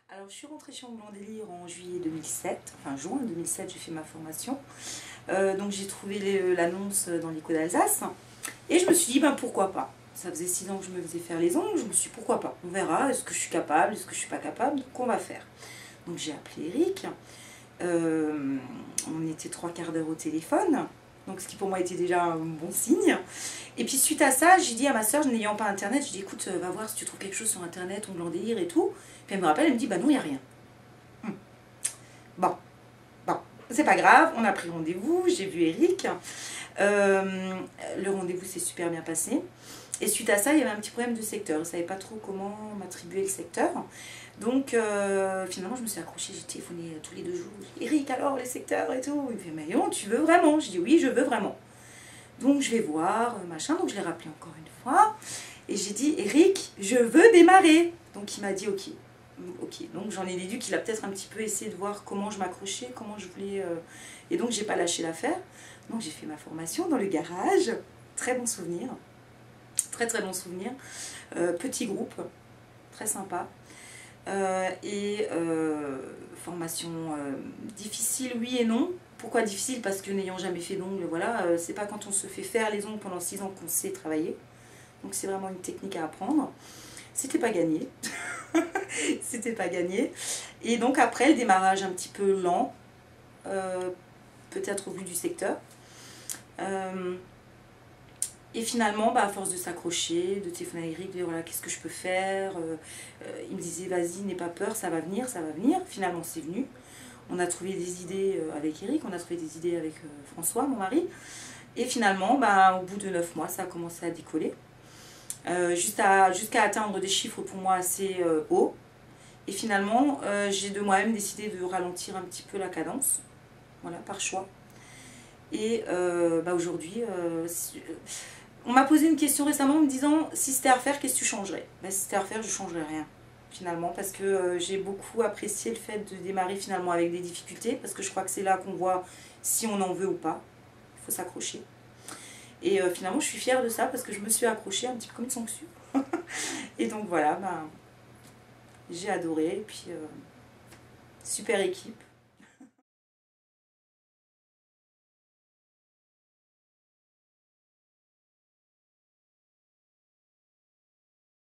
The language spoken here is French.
Alors, je suis rentrée chez Ongles en Délire en juillet 2007, enfin juin 2007, j'ai fait ma formation. Donc j'ai trouvé l'annonce dans l'Écho d'Alsace et je me suis dit, ben pourquoi pas. Ça faisait 6 ans que je me faisais faire les ongles, je me suis dit pourquoi pas. On verra, est-ce que je suis capable, est-ce que je suis pas capable, donc on va faire. Donc j'ai appelé Eric, on était 3/4 d'heure au téléphone, donc ce qui pour moi était déjà un bon signe. Et puis suite à ça, j'ai dit à ma soeur, n'ayant pas internet, je dis écoute, va voir si tu trouves quelque chose sur internet, Ongles en Délire et tout. Puis elle me rappelle, elle me dit bah non, il n'y a rien. Bon, c'est pas grave, on a pris rendez-vous, j'ai vu Eric. Le rendez-vous s'est super bien passé. Et suite à ça, il y avait un petit problème de secteur. Je ne savais pas trop comment m'attribuer le secteur. Donc finalement, je me suis accrochée, j'ai téléphoné tous les 2 jours. Eric, alors les secteurs et tout. Il me fait, mais non, tu veux vraiment? Je dis oui, je veux vraiment. Donc je vais voir, machin. Donc je l'ai rappelé encore une fois. Et j'ai dit, Eric, je veux démarrer. Donc il m'a dit, ok. Ok, donc j'en ai déduit qu'il a peut-être un petit peu essayé de voir comment je m'accrochais, comment je voulais... Et donc j'ai pas lâché l'affaire. Donc j'ai fait ma formation dans le garage. Très bon souvenir. Très très bon souvenir. Petit groupe, très sympa. Formation difficile, oui et non. Pourquoi difficile? Parce que n'ayant jamais fait d'ongles, voilà, c'est pas quand on se fait faire les ongles pendant 6 ans qu'on sait travailler. Donc c'est vraiment une technique à apprendre. C'était pas gagné. C'était pas gagné. Et donc après, le démarrage un petit peu lent, peut-être au vu du secteur. Et finalement, à force de s'accrocher, de téléphoner à Eric, de dire voilà, qu'est-ce que je peux faire, il me disait vas-y, n'aie pas peur, ça va venir, ça va venir. Finalement, c'est venu. On a trouvé des idées avec Eric, on a trouvé des idées avec François, mon mari. Et finalement, au bout de 9 mois, ça a commencé à décoller. Jusqu'à atteindre des chiffres pour moi assez hauts. Et finalement, j'ai de moi-même décidé de ralentir un petit peu la cadence, voilà, par choix. Et aujourd'hui, on m'a posé une question récemment en me disant si c'était à refaire, qu'est-ce que tu changerais? Si c'était à refaire, je ne changerais rien, finalement, parce que j'ai beaucoup apprécié le fait de démarrer finalement avec des difficultés, parce que je crois que c'est là qu'on voit si on en veut ou pas. Il faut s'accrocher. Et finalement, je suis fière de ça parce que je me suis accrochée un petit peu comme une sangsue. Et donc voilà, j'ai adoré. Et puis, super équipe.